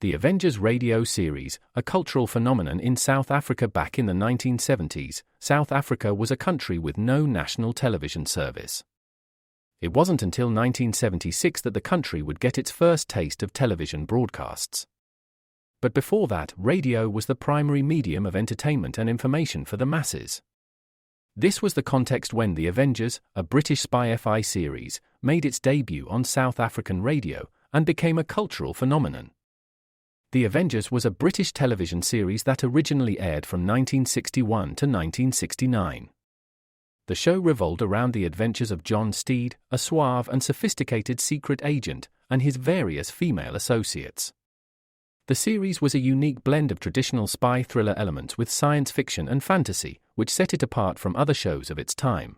The Avengers radio series, a cultural phenomenon in South Africa back in the 1970s, South Africa was a country with no national television service. It wasn't until 1976 that the country would get its first taste of television broadcasts. But before that, radio was the primary medium of entertainment and information for the masses. This was the context when The Avengers, a British spy-fi series, made its debut on South African radio and became a cultural phenomenon. The Avengers was a British television series that originally aired from 1961 to 1969. The show revolved around the adventures of John Steed, a suave and sophisticated secret agent, and his various female associates. The series was a unique blend of traditional spy thriller elements with science fiction and fantasy, which set it apart from other shows of its time.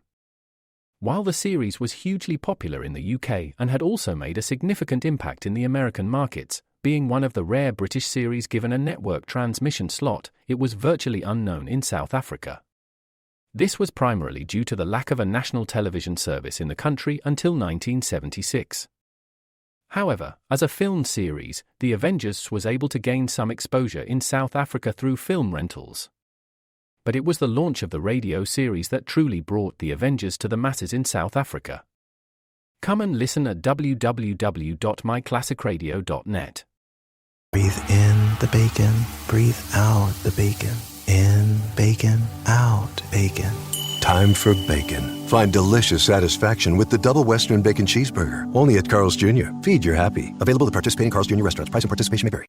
While the series was hugely popular in the UK and had also made a significant impact in the American markets, being one of the rare British series given a network transmission slot, it was virtually unknown in South Africa. This was primarily due to the lack of a national television service in the country until 1976. However, as a film series, The Avengers was able to gain some exposure in South Africa through film rentals. But it was the launch of the radio series that truly brought The Avengers to the masses in South Africa. Come and listen at www.myclassicradio.net. Breathe in the bacon, breathe out the bacon. In bacon, out bacon. Time for bacon. Find delicious satisfaction with the Double Western Bacon Cheeseburger. Only at Carl's Jr. Feed your happy. Available at participating Carl's Jr. restaurants. Price and participation may vary.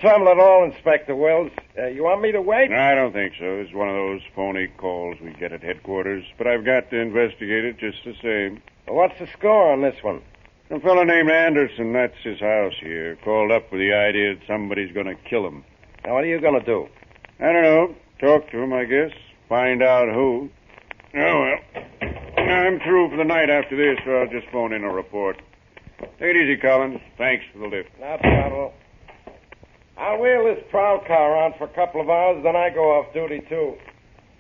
Tumble it all, Inspector Wells. You want me to wait? No, I don't think so. It's one of those phony calls we get at headquarters. But I've got to investigate it just the same. Well, what's the score on this one? A fellow named Anderson, that's his house here, called up with the idea that somebody's going to kill him. Now, what are you going to do? I don't know. Talk to him, I guess. Find out who. Oh, well. I'm through for the night after this, so I'll just phone in a report. Take it easy, Collins. Thanks for the lift. No trouble. I'll wheel this prowl car around for a couple of hours, then I go off duty, too.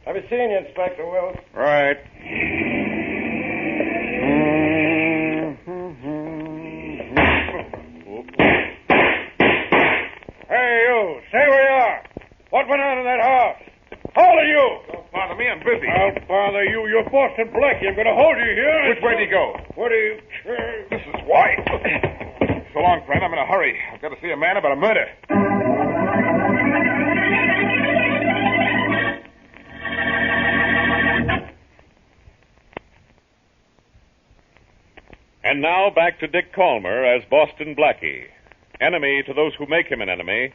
Have you seen you, Inspector Wills? Right. Hey, you. Stay where you are. What went on in that house? Hold it, you. Don't bother me. I'm busy. I'll bother you. You're Boston Blackie. I'm going to hold you here. Which way do you go? What do you... This is why. So long, friend. I'm in a hurry. I've got to see a man about a murder. And now back to Dick Calmer as Boston Blackie. Enemy to those who make him an enemy.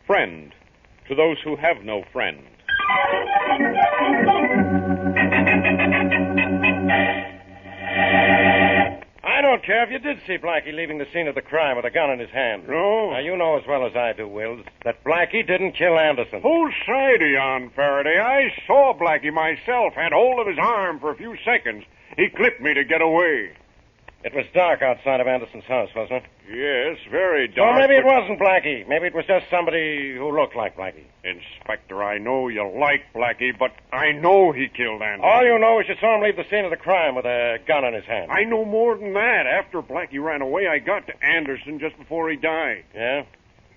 Friend to those who have no friend. I don't care if you did see Blackie leaving the scene of the crime with a gun in his hand. No. Now, you know as well as I do, Wills, that Blackie didn't kill Anderson. Whose side are you on, Faraday? I saw Blackie myself, had hold of his arm for a few seconds. He clipped me to get away. It was dark outside of Anderson's house, wasn't it? Yes, very dark. Well, maybe it wasn't Blackie. Maybe it was just somebody who looked like Blackie. Inspector, I know you like Blackie, but I know he killed Anderson. All you know is you saw him leave the scene of the crime with a gun in his hand. I know more than that. After Blackie ran away, I got to Anderson just before he died. Yeah?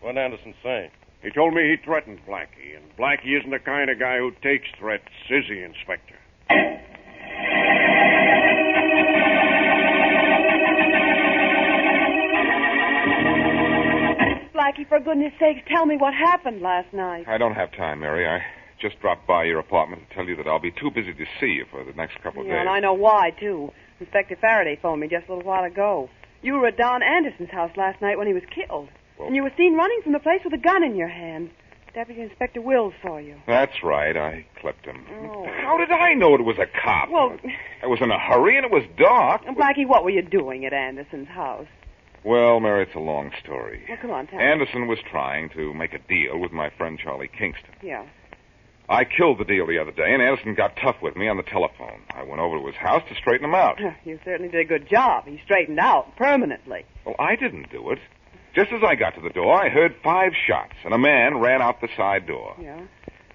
What did Anderson say? He told me he threatened Blackie, and Blackie isn't the kind of guy who takes threats, is he, Inspector? Blackie, for goodness sakes, tell me what happened last night. I don't have time, Mary. I just dropped by your apartment to tell you that I'll be too busy to see you for the next couple of days. And I know why, too. Inspector Faraday phoned me just a little while ago. You were at Don Anderson's house last night when he was killed. Well, and you were seen running from the place with a gun in your hand. Deputy Inspector Wills saw you. That's right. I clipped him. Oh. How did I know it was a cop? Well, I was in a hurry and it was dark. Blackie, what were you doing at Anderson's house? Well, Mary, it's a long story. Well, come on, tell me. Anderson was trying to make a deal with my friend Charlie Kingston. Yeah. I killed the deal the other day, and Anderson got tough with me on the telephone. I went over to his house to straighten him out. You certainly did a good job. He straightened out permanently. Well, I didn't do it. Just as I got to the door, I heard 5 shots, and a man ran out the side door. Yeah.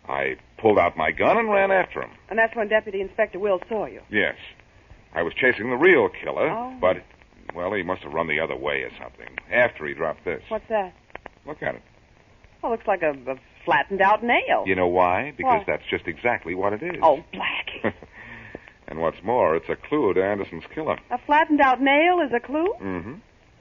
I pulled out my gun and ran after him. And that's when Deputy Inspector Wills saw you. Yes. I was chasing the real killer, Oh. but, well, he must have run the other way or something, after he dropped this. What's that? Look at it. Oh, looks like a flattened out nail. You know why? Because Why? that's just exactly what it is. Oh, Blackie. And what's more, it's a clue to Anderson's killer. A flattened out nail is a clue? Mm-hmm.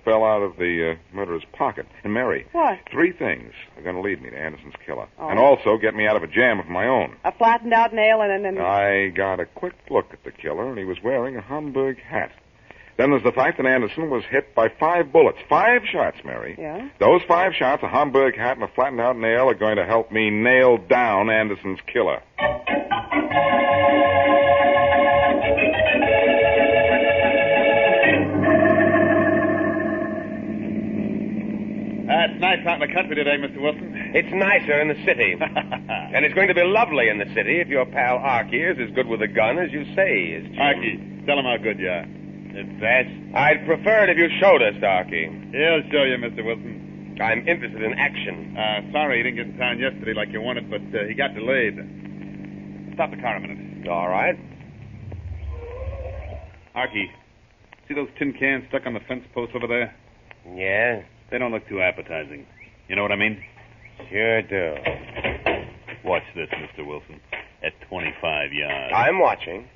Fell out of the murderer's pocket. And Mary, What? 3 things are going to lead me to Anderson's killer. Oh. And also get me out of a jam of my own. A flattened out nail and... I got a quick look at the killer, and he was wearing a Hamburg hat. Then there's the fact that Anderson was hit by 5 bullets. 5 shots, Mary. Yeah? Those 5 shots, a Hamburg hat, and a flattened out nail are going to help me nail down Anderson's killer. It's nice out in the country today, Mr. Wilson. It's nicer in the city. And it's going to be lovely in the city if your pal Archie is as good with a gun as you say he is, Jim. Archie, tell him how good you are. It's fast. I'd prefer it if you showed us, Archie. He'll show you, Mr. Wilson. I'm interested in action. Sorry he didn't get in town yesterday like you wanted, but he got delayed. Stop the car a minute. All right. Archie, see those tin cans stuck on the fence posts over there? Yeah, They don't look too appetizing. You know what I mean? sure do. Watch this, Mr. Wilson. At 25 yards. I'm watching.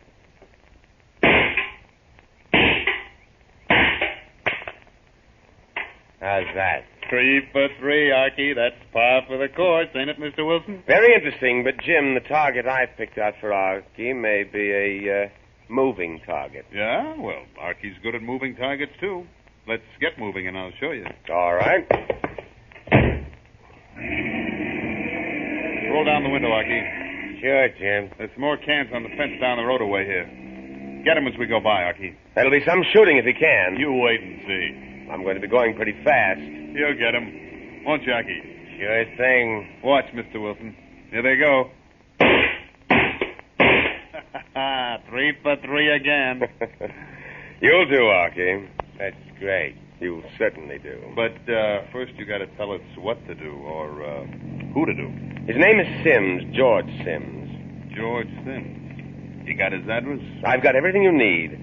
How's that? 3 for 3, Archie. That's par for the course, ain't it, Mr. Wilson? Very interesting, but Jim, the target I picked out for Archie may be a moving target. Yeah, well, Archie's good at moving targets, too. Let's get moving, and I'll show you. All right. Roll down the window, Archie. Sure, Jim. There's some more cans on the fence down the road away here. Get 'em as we go by, Archie. That'll be some shooting if he can. You wait and see. I'm going to be going pretty fast. You'll get 'em. Won't you, Archie? Sure thing. Watch, Mr. Wilson. Here they go. 3 for 3 again. You'll do, Archie. That's great. You certainly do. But first you got to tell us what to do, or who to do. His name is Sims, George Sims. George Sims. You got his address? I've got everything you need.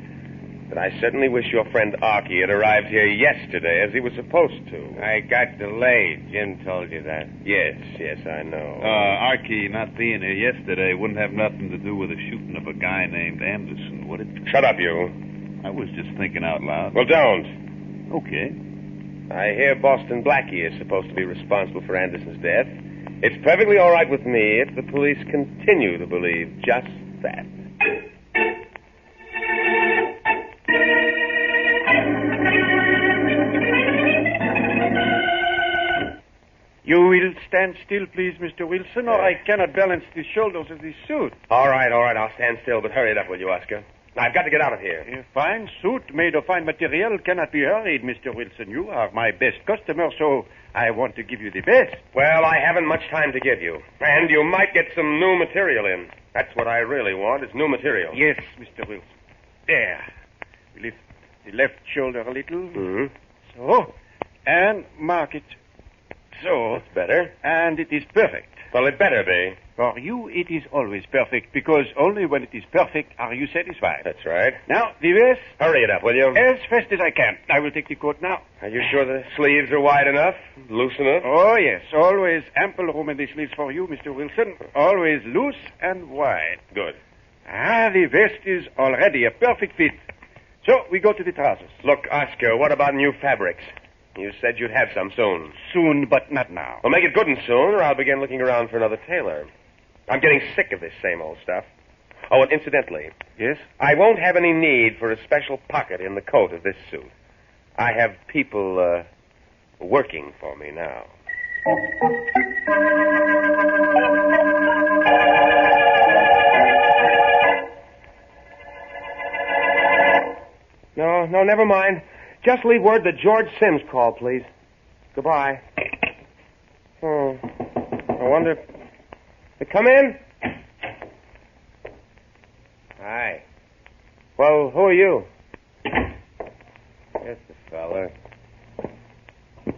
But I certainly wish your friend Archie had arrived here yesterday as he was supposed to. I got delayed. Jim told you that. Yes, I know. Archie not being here yesterday wouldn't have nothing to do with the shooting of a guy named Anderson, would it? Shut up, you. I was just thinking out loud. Well, don't. Okay. I hear Boston Blackie is supposed to be responsible for Anderson's death. It's perfectly all right with me if the police continue to believe just that. You will stand still, please, Mr. Wilson, or I cannot balance the shoulders of this suit. All right, I'll stand still, but hurry it up, will you, Oscar? I've got to get out of here. A fine suit made of fine material cannot be hurried, Mr. Wilson. You are my best customer, so I want to give you the best. Well, I haven't much time to give you. And you might get some new material in. That's what I really want, is new material. Yes, Mr. Wilson. There. We lift the left shoulder a little. Mm-hmm. So. And mark it. So. That's better. And it is perfect. Well, it better be. For you, it is always perfect, because only when it is perfect are you satisfied. That's right. Now, the vest. Hurry it up, will you? As fast as I can. I will take the coat now. Are you sure the sleeves are wide enough? Loose enough? Oh, yes. Always ample room in the sleeves for you, Mr. Wilson. Always loose and wide. Good. The vest is already a perfect fit. So, we go to the trousers. Look, Oscar, what about new fabrics? You said you'd have some soon. Soon, but not now. Well, make it good and soon, or I'll begin looking around for another tailor. I'm getting sick of this same old stuff. Oh, and incidentally... Yes? I won't have any need for a special pocket in the coat of this suit. I have people, working for me now. no, never mind. Just leave word that George Sims called, please. Goodbye. I wonder... Come in. Hi. Well, who are you? Just a fella.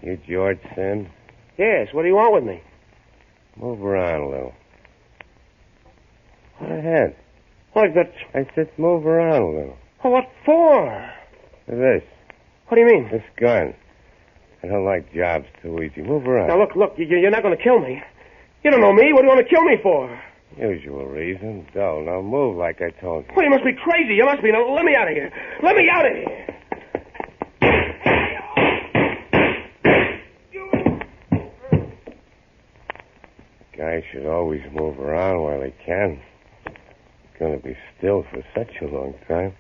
You George Sims? Yes, what do you want with me? Move around a little. Go ahead. I said move around a little. Oh, what for? This. What do you mean? This gun. I don't like jobs too easy. Move around. Now, look, you're not going to kill me. You don't know me. What do you want to kill me for? Usual reason. Dull. Now move like I told you. Well, you must be crazy. You must be. Now, let me out of here. Let me out of here. Guy should always move around while he can. He's going to be still for such a long time.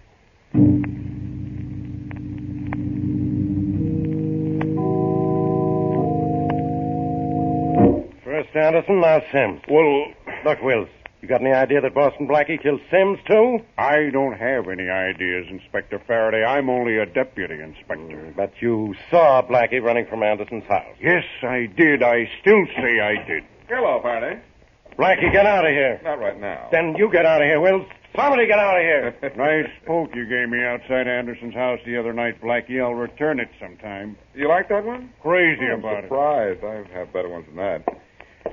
First Anderson, now Sims. Well, Look, Wills, you got any idea that Boston Blackie killed Sims, too? I don't have any ideas, Inspector Faraday. I'm only a deputy inspector. But you saw Blackie running from Anderson's house. Yes, I did. I still say I did. Hello, Faraday. Blackie, get out of here. Not right now. Then you get out of here, Wills. Somebody get out of here. Nice poke you gave me outside Anderson's house the other night, Blackie. I'll return it sometime. You like that one? Crazy I'm about surprised. I've had better ones than that.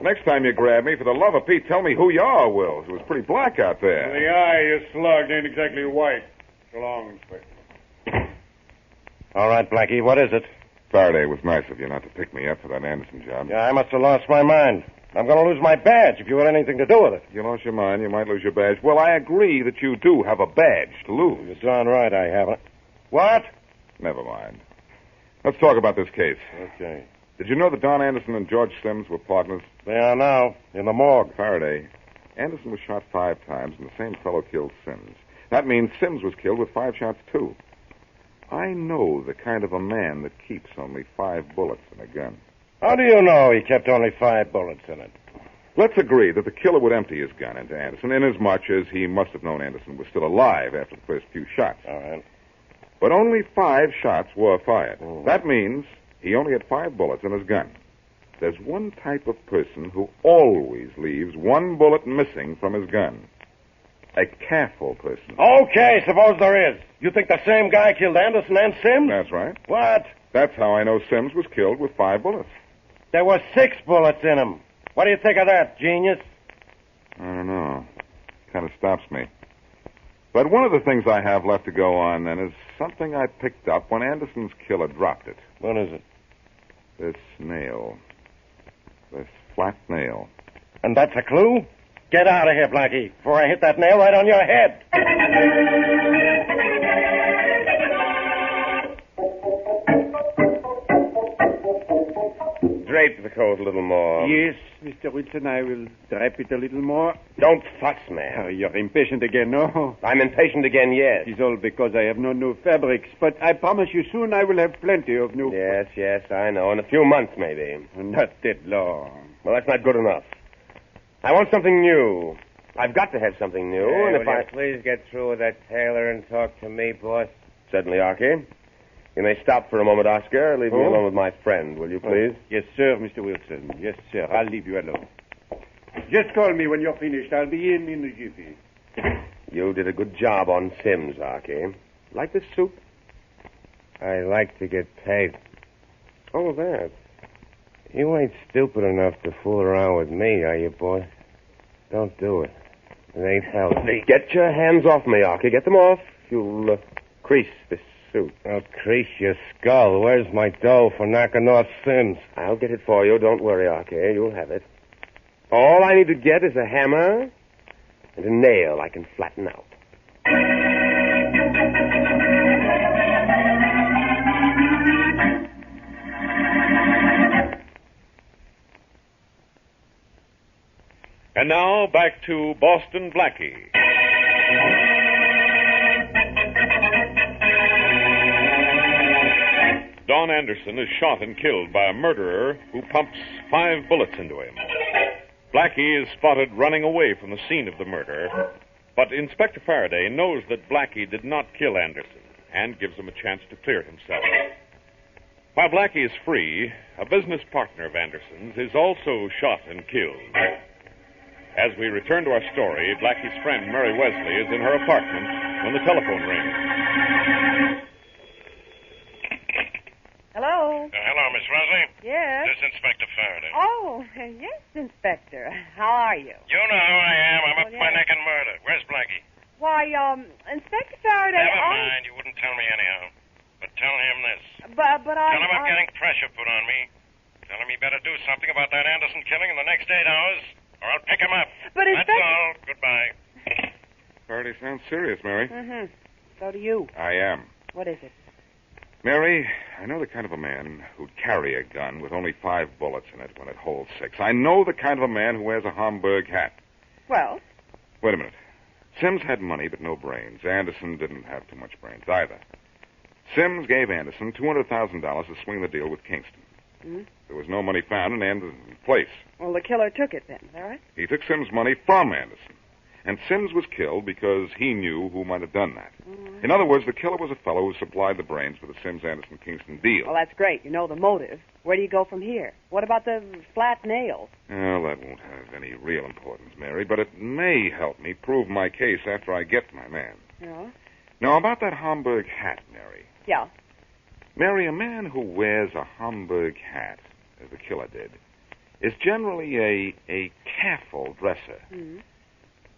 Next time you grab me, for the love of Pete, tell me who you are, Wills. It was pretty black out it. there. The eye you slugged ain't exactly white. So long, Inspector. All right, Blackie, what is it? Faraday, was nice of you not to pick me up for that Anderson job. Yeah, I must have lost my mind. I'm going to lose my badge if you had anything to do with it. You lost your mind, you might lose your badge. Well, I agree that you do have a badge to lose. You're darn right I haven't. What? Never mind. Let's talk about this case. Okay. Did you know that Don Anderson and George Sims were partners? They are now in the morgue. Faraday, Anderson was shot 5 times, and the same fellow killed Sims. That means Sims was killed with 5 shots, too. I know the kind of a man that keeps only 5 bullets in a gun. How do you know he kept only 5 bullets in it? Let's agree that the killer would empty his gun into Anderson, inasmuch as he must have known Anderson was still alive after the first few shots. All right. But only 5 shots were fired. Mm. That means he only had 5 bullets in his gun. There's one type of person who always leaves 1 bullet missing from his gun. A careful person. Okay, suppose there is. You think the same guy killed Anderson and Sims? That's right. What? That's how I know Sims was killed with 5 bullets. There were 6 bullets in him. What do you think of that, genius? I don't know. Kind of stops me. But one of the things I have left to go on, then, is something I picked up when Anderson's killer dropped it. What is it? This nail. This flat nail. And that's a clue? Get out of here, Blackie, before I hit that nail right on your head. Drape the coat a little more. Yes, Mr. Wilson, I will drape it a little more. Don't fuss, man. Oh, you're impatient again, no? I'm impatient again, yes. It is all because I have no new fabrics, but I promise you soon I will have plenty of new... Yes, I know. In a few months, maybe. Not that long. Well, that's not good enough. I want something new. I've got to have something new, and if I... please get through with that tailor and talk to me, boss? Certainly, Archie. You may stop for a moment, Oscar. Leave me Oh? alone with my friend, will you, please? Yes, sir, Mr. Wilson. Yes, sir. I'll leave you alone. Just call me when you're finished. I'll be in a jiffy. You did a good job on Sims, Archie. Like this soup? I like to get paid. Oh, that. You ain't stupid enough to fool around with me, are you, boy? Don't do it. It ain't healthy. Get your hands off me, Archie. Get them off. You'll crease this suit. I'll crease your skull. Where's my dough for knocking off Sims? I'll get it for you. Don't worry, Archie. You'll have it. All I need to get is a hammer and a nail I can flatten out. And now back to Boston Blackie. Don Anderson is shot and killed by a murderer who pumps 5 bullets into him. Blackie is spotted running away from the scene of the murder, but Inspector Faraday knows that Blackie did not kill Anderson. and gives him a chance to clear himself. While Blackie is free, a business partner of Anderson's is also shot and killed. As we return to our story, Blackie's friend Mary Wesley is in her apartment when the telephone rings. Hello? Hello, Miss Wesley. Yes? This is Inspector Faraday. Oh, yes, Inspector. How are you? You know who I am. I'm up to my neck in murder. Where's Blackie? Why, Inspector Faraday... Never mind. You wouldn't tell me anyhow. But tell him this. But I... Tell him I'm getting pressure put on me. Tell him he better do something about that Anderson killing in the next 8 hours, or I'll pick him up. But That's all. Goodbye. Faraday sounds serious, Mary. Mm-hmm. So do you. I am. What is it? Mary, I know the kind of a man who'd carry a gun with only 5 bullets in it when it holds 6. I know the kind of a man who wears a Homburg hat. Well? Wait a minute. Sims had money but no brains. Anderson didn't have too much brains either. Sims gave Anderson $200,000 to swing the deal with Kingston. Mm-hmm. There was no money found in Anderson's place. Well, the killer took it then, is that right? He took Sims' money from Anderson. And Sims was killed because he knew who might have done that. Mm-hmm. In other words, the killer was a fellow who supplied the brains for the Sims-Anderson-Kingston deal. Well, that's great. You know the motive. Where do you go from here? What about the flat nails? Well, that won't have any real importance, Mary, but it may help me prove my case after I get to my man. Yeah? Now, about that Homburg hat, Mary. Yeah. Mary, a man who wears a Homburg hat, as the killer did, is generally a careful dresser. Mm-hmm.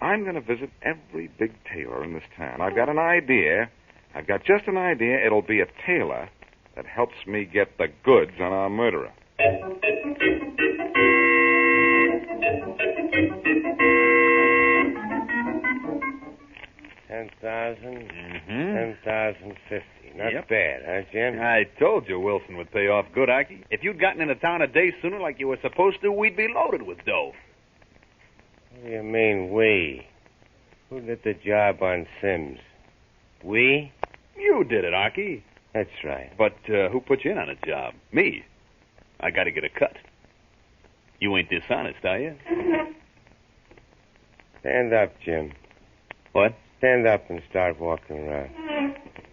I'm going to visit every big tailor in this town. I've got an idea. I've got just an idea. It'll be a tailor that helps me get the goods on our murderer. 10,000, 10,050. Not bad, huh, Jim? I told you Wilson would pay off good, Aki. If you'd gotten into town a day sooner like you were supposed to, we'd be loaded with dough. What do you mean, we? Who did the job on Sims? We? You did it, Aki. That's right. But who put you in on a job? Me. I got to get a cut. You ain't dishonest, are you? Stand up, Jim. What? Stand up and start walking around.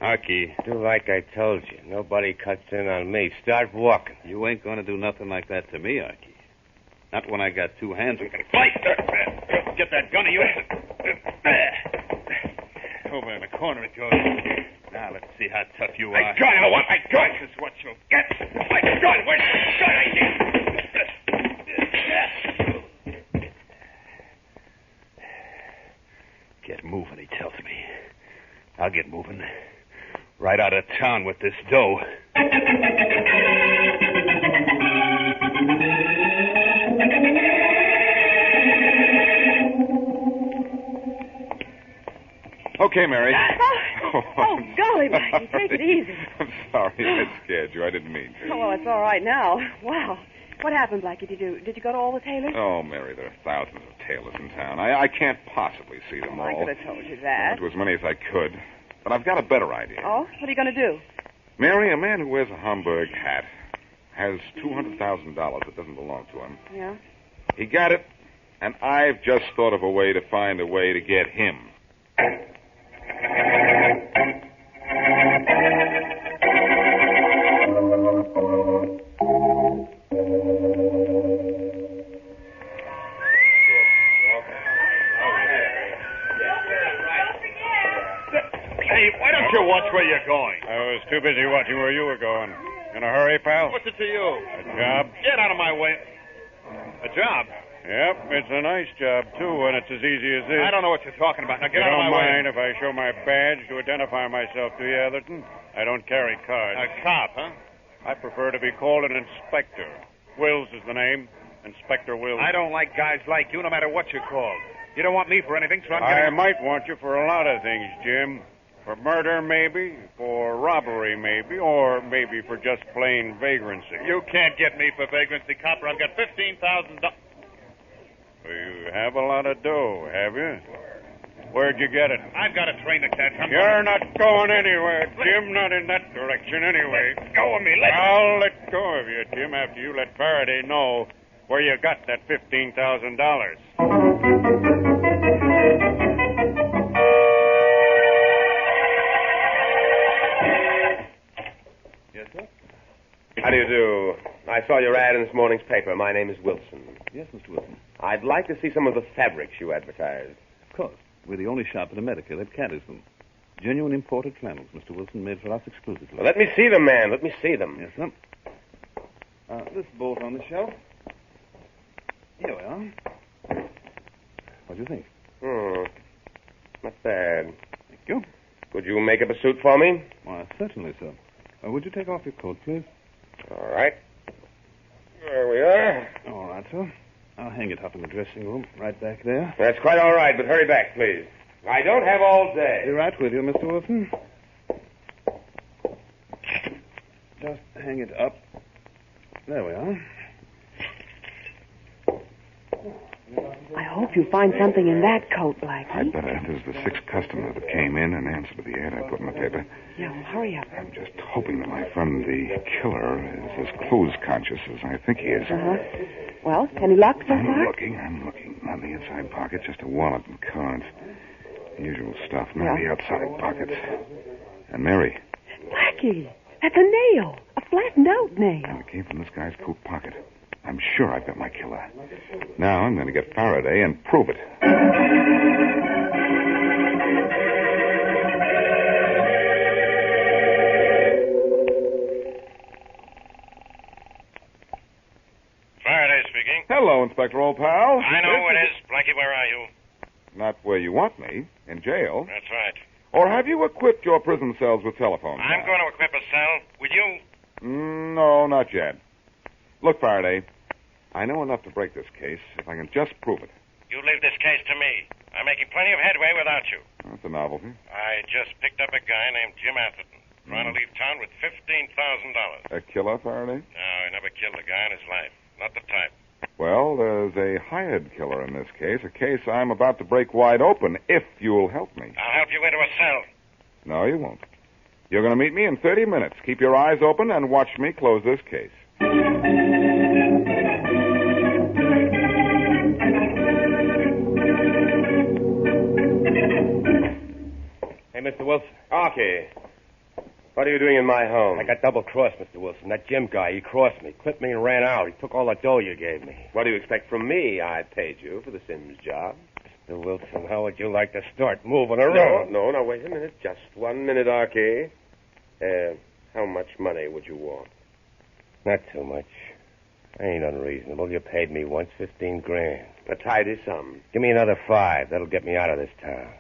Aki. Do like I told you. Nobody cuts in on me. Start walking. You ain't going to do nothing like that to me, Aki. Not when I got 2 hands we can fight. Get that gun of yours. Over in the corner it goes. Now, let's see how tough you are. My gun! I want my gun! This is what you'll get. My gun! Where's the gun? I need. Get moving, he tells me. I'll get moving. Right out of town with this dough. Okay, Mary. Oh, golly, Blackie, take it easy. I'm sorry, I scared you. I didn't mean to. Oh, well, it's all right now. Wow. What happened, Blackie? Did you go to all the tailors? Oh, Mary, there are thousands of tailors in town. I can't possibly see them all. I could have told you that. To as many as I could. But I've got a better idea. Oh? What are you going to do? Mary, a man who wears a Homburg hat has $200,000 that doesn't belong to him. Yeah? He got it, and I've just thought of a way to find a way to get him. Hey, why don't you watch where you're going? I was too busy watching where you were going. In a hurry, pal? What's it to you? A job? Get out of my way. A job? Yep, it's a nice job, too, when it's as easy as this. I don't know what you're talking about. Now get You out of don't my mind way. if I show my badge to identify myself to you, Atherton? I don't carry cards. A cop, huh? I prefer to be called an inspector. Wills is the name. Inspector Wills. I don't like guys like you, no matter what you're called. You don't want me for anything, so I'm I getting... might want you for a lot of things, Jim. For murder, maybe. For robbery, maybe. Or maybe for just plain vagrancy. You can't get me for vagrancy, copper. I've got $15,000. You have a lot of dough, have you? Where'd you get it? I've got a train to catch. You're not going anywhere, Jim. Not in that direction, anyway. Let go of me. I'll let go of you, Jim, after you let Faraday know where you got that $15,000. saw your ad in this morning's paper. My name is Wilson. Yes, Mr. Wilson. I'd like to see some of the fabrics you advertised. Of course. We're the only shop in America that carries them. Genuine imported flannels, Mr. Wilson, made for us exclusively. Well, let me see them, man. Let me see them. Yes, sir. This bolt on the shelf. Here we are. What do you think? Not bad. Thank you. Could you make up a suit for me? Why, certainly, sir. Would you take off your coat, please? All right. There we are. All right, sir. I'll hang it up in the dressing room, right back there. That's quite all right, but hurry back, please. I don't have all day. Be right with you, Mr. Wilson. Just hang it up. There we are. I hope you find something in that coat, Blackie. I'd better. This is the sixth customer that came in answer to the ad I put in the paper. Yeah, well, hurry up. I'm just hoping that my friend, the killer, is as clothes conscious as I think he is. Uh-huh. Well, any luck so far? I'm looking. Not in the inside pocket, just a wallet and cards. Usual stuff, not in the outside pockets. And Mary. Blackie, that's a nail. A flattened out nail. And it came from this guy's coat pocket. I'm sure I've got my killer. Now I'm going to get Faraday and prove it. Faraday speaking. Hello, Inspector, old pal. I know who it is. Blackie, where are you? Not where you want me, in jail. That's right. Or have you equipped your prison cells with telephones? I'm going to equip a cell. Would you? No, not yet. Look, Faraday, I know enough to break this case if I can just prove it. You leave this case to me. I'm making plenty of headway without you. That's a novelty. I just picked up a guy named Jim Atherton, trying to leave town with $15,000. A killer, Faraday? No, he never killed a guy in his life. Not the type. Well, there's a hired killer in this case, a case I'm about to break wide open, if you'll help me. I'll help you into a cell. No, you won't. You're going to meet me in 30 minutes. Keep your eyes open and watch me close this case. Hey, Mr. Wilson. Archie. What are you doing in my home? I got double-crossed, Mr. Wilson. That Jim guy, he crossed me, clipped me, and ran out. He took all the dough you gave me. What do you expect from me? I paid you for the Sims job. Mr. Wilson, how would you like to start moving around? No, wait a minute. Just 1 minute, Archie. How much money would you want? Not too much. I ain't unreasonable. You paid me once $15,000. A tidy sum. Give me another 5. That'll get me out of this town.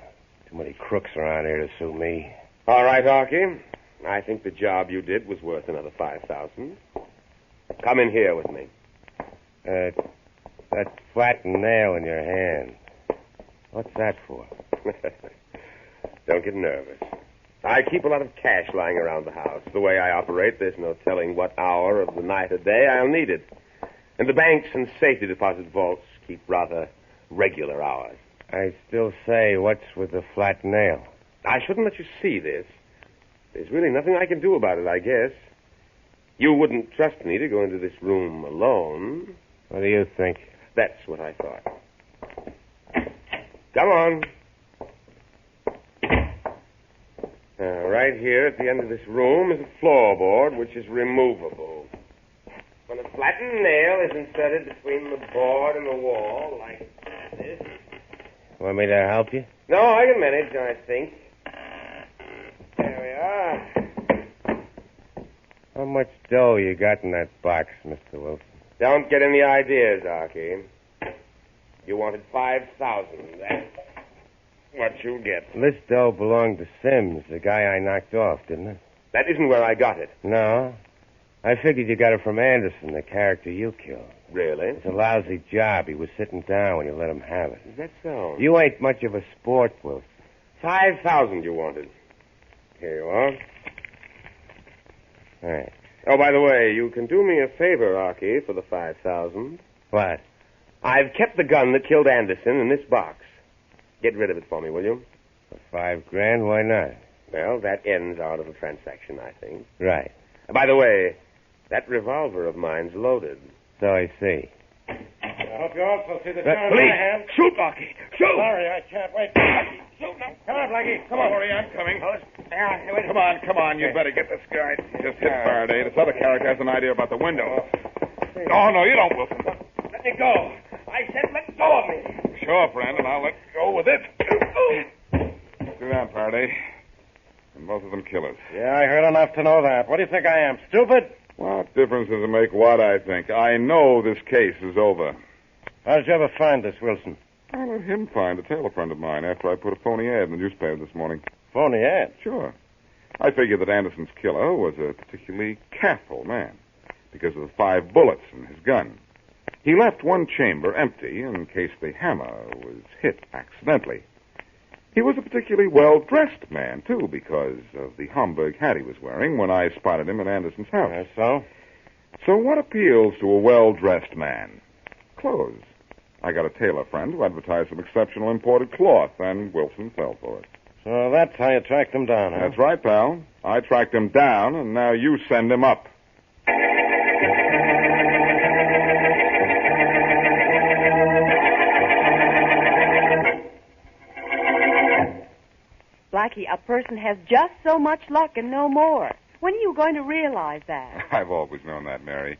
Too many crooks around here to suit me. All right, Archie. I think the job you did was worth another $5,000. Come in here with me. That flattened nail in your hand. What's that for? Don't get nervous. I keep a lot of cash lying around the house. The way I operate, there's no telling what hour of the night or day I'll need it. And the banks and safety deposit vaults keep rather regular hours. I still say, what's with the flat nail? I shouldn't let you see this. There's really nothing I can do about it, I guess. You wouldn't trust me to go into this room alone. What do you think? That's what I thought. Come on. Right here at the end of this room is a floorboard which is removable. When a flattened nail is inserted between the board and the wall, like this. Want me to help you? No, I can manage, I think. There we are. How much dough you got in that box, Mr. Wilson? Don't get any ideas, Archie. You wanted $5,000. That's what you'll get. This dough belonged to Sims, the guy I knocked off, didn't it? That isn't where I got it. No. I figured you got it from Anderson, the character you killed. Really? It's a lousy job. He was sitting down when you let him have it. Is that so? You ain't much of a sport, Wilson. $5,000 you wanted. Here you are. Thanks. Oh, by the way, you can do me a favor, Archie, for the $5,000. What? I've kept the gun that killed Anderson in this box. Get rid of it for me, will you? For $5,000? Why not? Well, that ends our little transaction, I think. Right. By the way, that revolver of mine's loaded. So I see. I hope you also see the But gun in please, my hand. Shoot, Blackie! Shoot! Sorry, I can't wait. Blackie, shoot now. Come on, Blackie. Come on. Sorry, I'm coming. Wait. Come on. You better get this guy. Just hit Faraday. This other character has an idea about the window. see. Oh, no, you don't, Wilson. Let me go. I said let go of me. Sure, friend, and I'll let go with it. Do that, Faraday. And both of them killers. Yeah, I heard enough to know that. What do you think I am, stupid? What difference does it make what I think? I know this case is over. How did you ever find this, Wilson? I let him find a tailor friend of mine after I put a phony ad in the newspaper this morning. Phony ad? Sure. I figured that Anderson's killer was a particularly careful man because of the 5 bullets in his gun. He left one chamber empty in case the hammer was hit accidentally. He was a particularly well-dressed man, too, because of the Homburg hat he was wearing when I spotted him at Anderson's house. So? So what appeals to a well-dressed man? Clothes. I got a tailor friend who advertised some exceptional imported cloth, and Wilson fell for it. So that's how you tracked him down, huh? That's right, pal. I tracked him down, and now you send him up. Blackie, a person has just so much luck and no more. When are you going to realize that? I've always known that, Mary.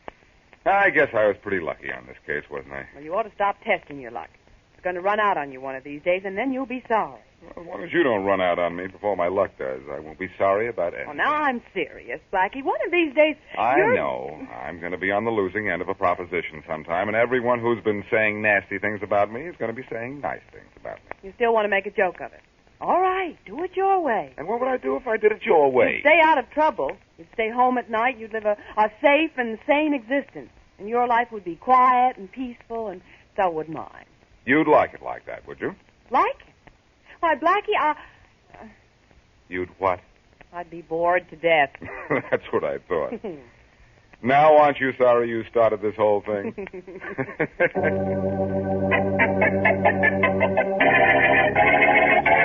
I guess I was pretty lucky on this case, wasn't I? Well, you ought to stop testing your luck. It's going to run out on you one of these days, and then you'll be sorry. Well, as long as you don't run out on me before my luck does, I won't be sorry about anything. Well, now I'm serious, Blackie. One of these days, I know. I'm going to be on the losing end of a proposition sometime, and everyone who's been saying nasty things about me is going to be saying nice things about me. You still want to make a joke of it. All right, do it your way. And what would I do if I did it your way? You'd stay out of trouble. You'd stay home at night. You'd live a safe and sane existence. And your life would be quiet and peaceful, and so would mine. You'd like it like that, would you? Like it? Why, Blackie, You'd what? I'd be bored to death. That's what I thought. Now aren't you sorry you started this whole thing?